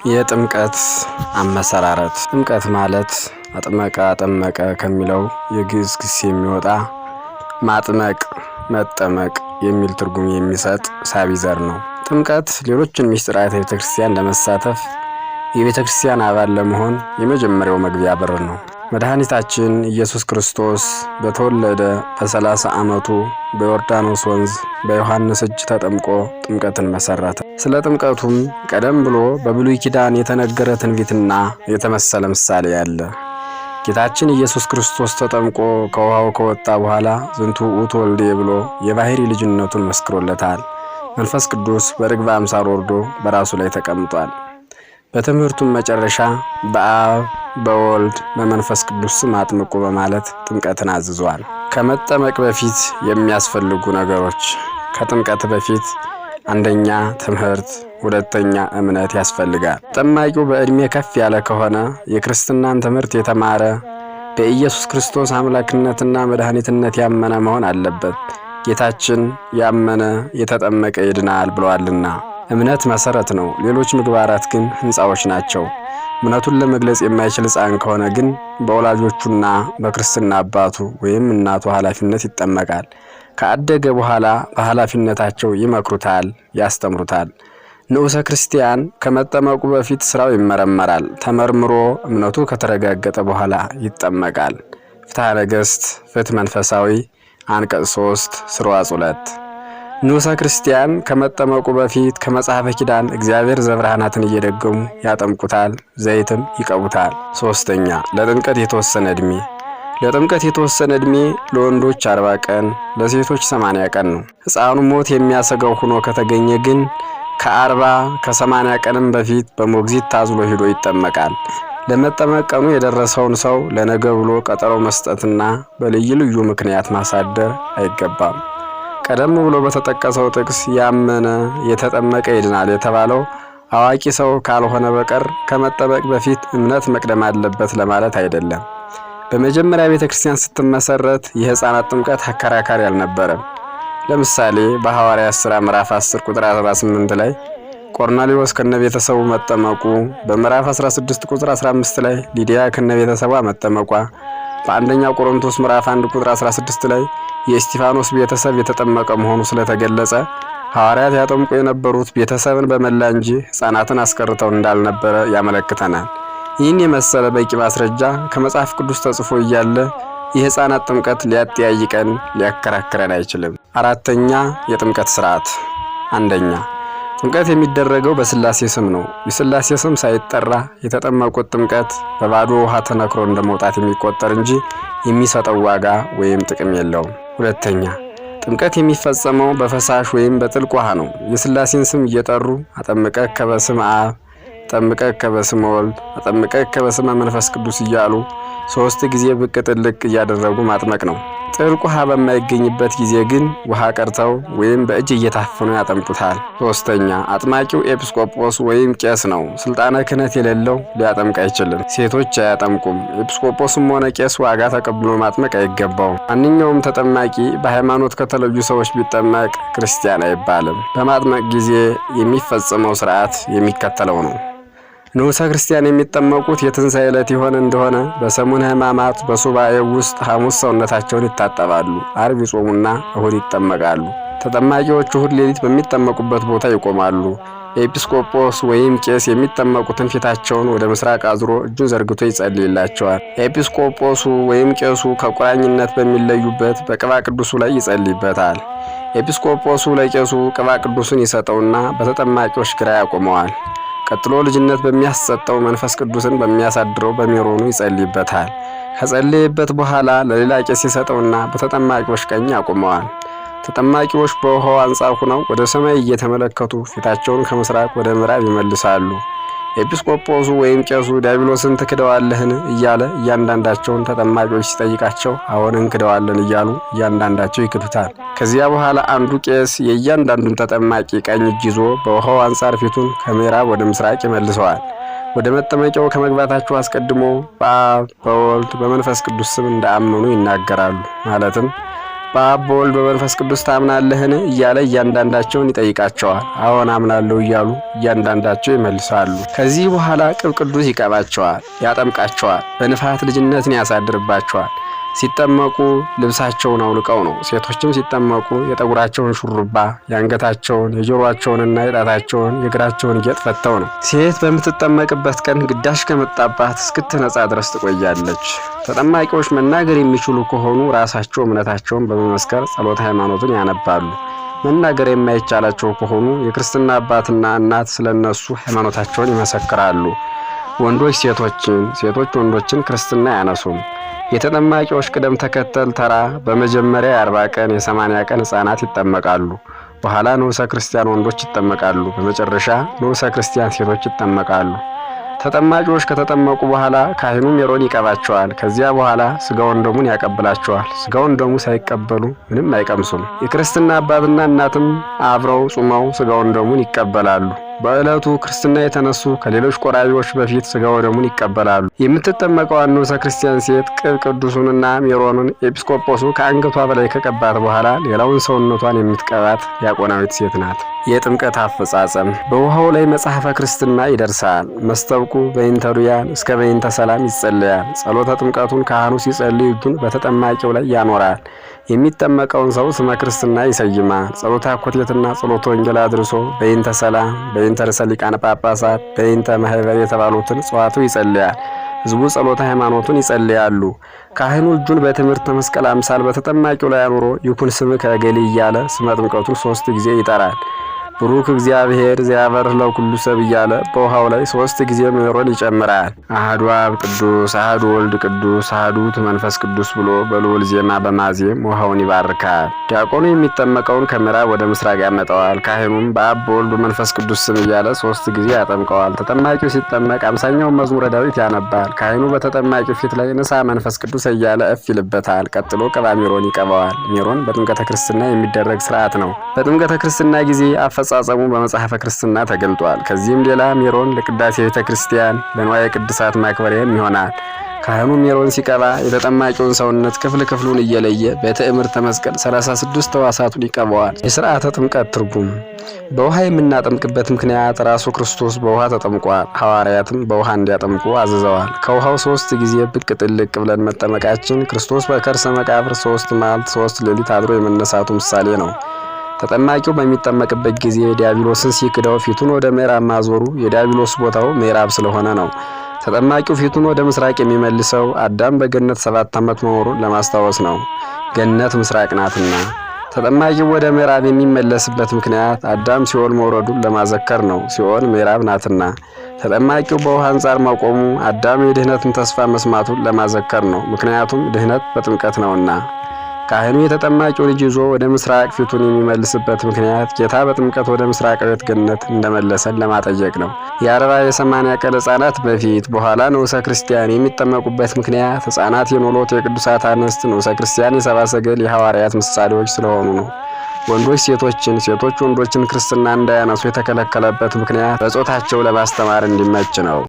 የጥምቀት አመሰራረት ጥምቀት ማለት አጠመቀ ከሚለው የግዕዝ ግስ የሚወጣ ማጥመቅ መጠመቅ የሚል ትርጉም የሚሰጥ ሳቢ ዘር ነው። ጥምቀት ሌሎችን ምስጢራተ ቤተክርስቲያን ለመሳተፍ የቤተክርስቲያን አባል ለመሆን የመጀመሪያው መግቢያ በር ነው። መድኃኒታችን ኢየሱስ ክርስቶስ በተወለደ በ30 ዓመቱ በዮርዳኖስ ወንዝ በዮሐንስ እጅ ተጠምቆ ጥምቀትን መሰረተ። ስለ ጥምቀቱም ቀደም ብሎ በብሉይ ኪዳን የተነገረ ትንቢትና የተመሰለ ምሳሌ ያለ። ጌታችን ኢየሱስ ክርስቶስ ተጠምቆ ከውሃው ከወጣ በኋላ ዝንቱ ውእቱ ወልዴ ብሎ የባሕሪ ልጅነቱን መስክሮለታል። መንፈስ ቅዱስ በርግብ አምሳል ወርዶ በራሱ ላይ ተቀምጧል። በትምህርቱም መጨረሻ በአብ በወልድ በመንፈስ ቅዱስ ስም አጥምቁ በማለት ጥምቀትን አዝዟል። ከመጠመቅ በፊት የሚያስፈልጉ ነገሮች። ከጥምቀት በፊት አንደኛ ትምህርት፣ ሁለተኛ እምነት ያስፈልጋል። ጠማቂው በዕድሜ ከፍ ያለ ከሆነ የክርስትናን ትምህርት የተማረ በኢየሱስ ክርስቶስ አምላክነትና መድኃኒትነት ያመነ መሆን አለበት። ጌታችን ያመነ የተጠመቀ ይድናል ብለዋልና። እምነት መሰረት ነው። ሌሎች ምግባራት ግን ህንጻዎች ናቸው። እምነቱን ለመግለጽ የማይችል ሕፃን ከሆነ ግን በወላጆቹና በክርስትና አባቱ ወይም እናቱ ኃላፊነት ይጠመቃል። ከአደገ በኋላ በኃላፊነታቸው ይመክሩታል፣ ያስተምሩታል። ንዑሰ ክርስቲያን ከመጠመቁ በፊት ስራው ይመረመራል። ተመርምሮ እምነቱ ከተረጋገጠ በኋላ ይጠመቃል። ፍትሐ ነገሥት ፍትሕ መንፈሳዊ አንቀጽ 3 ስርዋጽ 2። ንዑሰ ክርስቲያን ከመጠመቁ በፊት ከመጽሐፈ ኪዳን እግዚአብሔር ዘብርሃናትን እየደገሙ ያጠምቁታል፣ ዘይትም ይቀቡታል። ሶስተኛ ለጥምቀት የተወሰነ ዕድሜ። ለጥምቀት የተወሰነ ዕድሜ ለወንዶች 40 ቀን ለሴቶች 80 ቀን ነው። ሕፃኑ ሞት የሚያሰጋው ሆኖ ከተገኘ ግን ከ40 ከ80 ቀንም በፊት በሞግዚት ታዝሎ ሄዶ ይጠመቃል። ለመጠመቅ ቀኑ የደረሰውን ሰው ለነገ ብሎ ቀጠሮ መስጠትና በልዩ ልዩ ምክንያት ማሳደር አይገባም። ቀደም ብሎ በተጠቀሰው ጥቅስ ያመነ የተጠመቀ ይድናል የተባለው አዋቂ ሰው ካልሆነ በቀር ከመጠመቅ በፊት እምነት መቅደም አለበት ለማለት አይደለም። በመጀመሪያ ቤተክርስቲያን ስትመሰረት የሕፃናት ጥምቀት አከራካሪ አልነበረም። ለምሳሌ በሐዋርያት ሥራ ምዕራፍ 10 ቁጥር 18 ላይ ቆርኔሌዎስ ከነቤተሰቡ መጠመቁ፣ በምዕራፍ 16 ቁጥር 15 ላይ ሊዲያ ከነቤተሰቧ መጠመቋ፣ በአንደኛ ቆሮንቶስ ምዕራፍ 1 ቁጥር 16 ላይ የእስጢፋኖስ ቤተሰብ የተጠመቀ መሆኑ ስለተገለጸ ሐዋርያት ያጠምቁ የነበሩት ቤተሰብን በመላ እንጂ ሕፃናትን አስቀርተው እንዳልነበረ ያመለክተናል። ይህን የመሰለ በቂ ማስረጃ ከመጽሐፍ ቅዱስ ተጽፎ እያለ የሕፃናት ጥምቀት ሊያጠያይቀን ሊያከራክረን አይችልም። አራተኛ የጥምቀት ሥርዓት። አንደኛ ጥምቀት የሚደረገው በሥላሴ ስም ነው። የሥላሴ ስም ሳይጠራ የተጠመቁት ጥምቀት በባዶ ውሃ ተነክሮ እንደመውጣት የሚቆጠር እንጂ የሚሰጠው ዋጋ ወይም ጥቅም የለውም። ሁለተኛ ጥምቀት የሚፈጸመው በፈሳሽ ወይም በጥልቅ ውሃ ነው። የሥላሴን ስም እየጠሩ አጠምቀከ በስመ አብ፣ አጠምቀከ በስመ ወልድ፣ አጠምቀከ በስመ መንፈስ ቅዱስ እያሉ 3 ጊዜ ብቅ ጥልቅ እያደረጉ ማጥመቅ ነው። ጥልቅ ውሃ በማይገኝበት ጊዜ ግን ውሃ ቀርተው ወይም በእጅ እየታፈኑ ያጠምቁታል። ሶስተኛ አጥማቂው ኤጲስቆጶስ ወይም ቄስ ነው። ስልጣነ ክህነት የሌለው ሊያጠምቅ አይችልም። ሴቶች አያጠምቁም። ኤጲስቆጶስም ሆነ ቄስ ዋጋ ተቀብሎ ማጥመቅ አይገባውም። ማንኛውም ተጠማቂ በሃይማኖት ከተለዩ ሰዎች ቢጠመቅ ክርስቲያን አይባልም። በማጥመቅ ጊዜ የሚፈጸመው ሥርዓት የሚከተለው ነው። ንዑሰ ክርስቲያን የሚጠመቁት የትንሣኤ ዕለት ይሆን እንደሆነ በሰሙነ ሕማማት በሱባኤው ውስጥ ሐሙስ ሰውነታቸውን ይታጠባሉ፣ ዓርብ ይጾሙና እሁድ ይጠመቃሉ። ተጠማቂዎቹ እሁድ ሌሊት በሚጠመቁበት ቦታ ይቆማሉ። ኤጲስቆጶስ ወይም ቄስ የሚጠመቁትን ፊታቸውን ወደ ምስራቅ አዙሮ እጁን ዘርግቶ ይጸልይላቸዋል። ኤጲስቆጶሱ ወይም ቄሱ ከቁራኝነት በሚለዩበት በቅባ ቅዱሱ ላይ ይጸልይበታል። ኤጲስቆጶሱ ለቄሱ ቅባ ቅዱሱን ይሰጠውና በተጠማቂዎች ግራ ያቆመዋል። ቀጥሎ ልጅነት በሚያሰጠው መንፈስ ቅዱስን በሚያሳድረው በሜሮኑ ይጸልይበታል። ከጸለየበት በኋላ ለሌላ ቄስ ይሰጠውና በተጠማቂዎች ቀኝ ያቆመዋል። ተጠማቂዎች በውሃው አንጻር ሆነው ወደ ሰማይ እየተመለከቱ ፊታቸውን ከምስራቅ ወደ ምዕራብ ይመልሳሉ። ኤጲስቆጶሱ ወይም ቄሱ ዲያብሎስን ትክደዋለህን እያለ እያንዳንዳቸውን ተጠማቂዎች ሲጠይቃቸው አዎን እንክደዋለን እያሉ እያንዳንዳቸው ይክዱታል። ከዚያ በኋላ አንዱ ቄስ የእያንዳንዱን ተጠማቂ ቀኝ እጅ ይዞ በውሃው አንጻር ፊቱን ከምዕራብ ወደ ምስራቅ ይመልሰዋል። ወደ መጠመቂያው ከመግባታቸው አስቀድሞ በአብ በወልድ በመንፈስ ቅዱስ ስም እንዳመኑ ይናገራሉ። ማለትም በአብ በወልድ በመንፈስ ቅዱስ ታምናለህን እያለ እያንዳንዳቸውን ይጠይቃቸዋል። አዎን አምናለሁ እያሉ እያንዳንዳቸው ይመልሳሉ። ከዚህ በኋላ ቅብ ቅዱስ ይቀባቸዋል፣ ያጠምቃቸዋል፣ በንፋት ልጅነትን ያሳድርባቸዋል። ሲጠመቁ ልብሳቸውን አውልቀው ነው። ሴቶችም ሲጠመቁ የጠጉራቸውን ሹሩባ፣ የአንገታቸውን፣ የጆሮአቸውንና የጣታቸውን የእግራቸውን ጌጥ ፈተው ነው። ሴት በምትጠመቅበት ቀን ግዳሽ ከመጣባት እስክትነጻ ድረስ ትቆያለች። ተጠማቂዎች መናገር የሚችሉ ከሆኑ ራሳቸው እምነታቸውን በመመስከር ጸሎተ ሃይማኖትን ያነባሉ። መናገር የማይቻላቸው ከሆኑ የክርስትና አባትና እናት ስለነሱ ሃይማኖታቸውን ይመሰክራሉ። ወንዶች ሴቶችን፣ ሴቶች ወንዶችን ክርስትና አያነሱም። የተጠማቂዎች ቅደም ተከተል ተራ በመጀመሪያ የ40 ቀን የ80 ቀን ሕፃናት ይጠመቃሉ። በኋላ ንዑሰ ክርስቲያን ወንዶች ይጠመቃሉ። በመጨረሻ ንዑሰ ክርስቲያን ሴቶች ይጠመቃሉ። ተጠማቂዎች ከተጠመቁ በኋላ ካህኑ ሜሮን ይቀባቸዋል። ከዚያ በኋላ ስጋውን ደሙን ያቀብላቸዋል። ስጋውን ደሙ ሳይቀበሉ ምንም አይቀምሱም። የክርስትና አባትና እናትም አብረው ጾመው ስጋውን ደሙን ይቀበላሉ። በዕለቱ ክርስትና የተነሱ ከሌሎች ቆራቢዎች በፊት ስጋው ደሙን ይቀበላሉ። የምትጠመቀው ንዑሰ ክርስቲያን ሴት ቅብ ቅዱሱንና ሜሮኑን ኤጲስቆጶሱ ከአንገቷ በላይ ከቀባት በኋላ ሌላውን ሰውነቷን የምትቀባት ዲያቆናዊት ሴት ናት። የጥምቀት አፈጻጸም በውሃው ላይ መጽሐፈ ክርስትና ይደርሳል። መስተብቁ በይንተ ዱያን እስከ በይንተ ሰላም ይጸለያል። ጸሎተ ጥምቀቱን ካህኑ ሲጸልይ እጁን በተጠማቂው ላይ ያኖራል። የሚጠመቀውን ሰው ስመ ክርስትና ይሰይማል። ጸሎተ አኮቴትና ጸሎተ ወንጌል አድርሶ በይንተ ሰላም፣ በይንተ ርዕሰ ሊቃነ ጳጳሳት፣ በይንተ ማህበር የተባሉትን ጸዋቱ ይጸልያል። ሕዝቡ ጸሎተ ሃይማኖቱን ይጸልያሉ። ካህኑ እጁን በትምህርተ መስቀል አምሳል በተጠማቂው ላይ አኑሮ ይኩን ስምከ እገሌ እያለ ስመ ጥምቀቱን 3 ጊዜ ይጠራል። ብሩክ እግዚአብሔር ዘያበርህ ለኩሉ ሰብ እያለ በውሃው ላይ 3 ጊዜ ሜሮን ይጨምራል። አሐዱ አብ ቅዱስ፣ አሐዱ ወልድ ቅዱስ፣ አሐዱ መንፈስ ቅዱስ ብሎ በልዑል ዜማ በማዜም ውሃውን ይባርካል። ዲያቆኑ የሚጠመቀውን ከምዕራብ ወደ ምስራቅ ያመጣዋል። ካህኑም በአብ በወልድ በመንፈስ ቅዱስ ስም እያለ 3 ጊዜ ያጠምቀዋል። ተጠማቂው ሲጠመቅ 50ኛውን መዝሙረ ዳዊት ያነባል። ካህኑ በተጠማቂው ፊት ላይ ንሳ መንፈስ ቅዱስ እያለ እፍ ይልበታል። ቀጥሎ ቅባ ሜሮን ይቀባዋል። ሜሮን በጥምቀተ ክርስትና የሚደረግ ስርዓት ነው። በጥምቀተ ክርስትና ጊዜ አፈጻጸሙ በመጽሐፈ ክርስትና ተገልጧል። ከዚህም ሌላ ሜሮን ለቅዳሴ ቤተ ክርስቲያን ለንዋየ ቅድሳት ማክበሪያም ይሆናል። ካህኑ ሜሮን ሲቀባ የተጠማቂውን ሰውነት ክፍል ክፍሉን እየለየ በትዕምርተ መስቀል 36 ሕዋሳቱን ይቀባዋል። የሥርዓተ ጥምቀት ትርጉም በውሃ የምናጠምቅበት ምክንያት ራሱ ክርስቶስ በውሃ ተጠምቋል። ሐዋርያትም በውሃ እንዲያጠምቁ አዝዘዋል። ከውሃው 3 ጊዜ ብቅ ጥልቅ ብለን መጠመቃችን ክርስቶስ በከርሰ መቃብር 3 መዓልት 3 ሌሊት አድሮ የመነሳቱ ምሳሌ ነው። ተጠማቂው በሚጠመቅበት ጊዜ ዲያብሎስን ሲክደው ፊቱን ወደ ምዕራብ ማዞሩ የዲያብሎስ ቦታው ምዕራብ ስለሆነ ነው። ተጠማቂው ፊቱን ወደ ምስራቅ የሚመልሰው አዳም በገነት 7 ዓመት መኖሩን ለማስታወስ ነው። ገነት ምስራቅ ናትና። ተጠማቂው ወደ ምዕራብ የሚመለስበት ምክንያት አዳም ሲኦል መውረዱን ለማዘከር ነው። ሲኦል ምዕራብ ናትና። ተጠማቂው በውሃ አንጻር መቆሙ አዳም የድህነትን ተስፋ መስማቱን ለማዘከር ነው። ምክንያቱም ድህነት በጥምቀት ነውና። ካህኑ የተጠማቂው ልጅ ይዞ ወደ ምስራቅ ፊቱን የሚመልስበት ምክንያት ጌታ በጥምቀት ወደ ምስራቃዊት ገነት እንደመለሰን ለማጠየቅ ነው። የ40 የ80 ቀን ሕፃናት በፊት በኋላ ንዑሰ ክርስቲያን የሚጠመቁበት ምክንያት ሕፃናት የኖሎት የቅዱሳት አንስት፣ ንዑሰ ክርስቲያን የሰብአ ሰገል የሐዋርያት ምሳሌዎች ስለሆኑ ነው። ወንዶች ሴቶችን፣ ሴቶች ወንዶችን ክርስትና እንዳያነሱ የተከለከለበት ምክንያት በጾታቸው ለማስተማር እንዲመች ነው።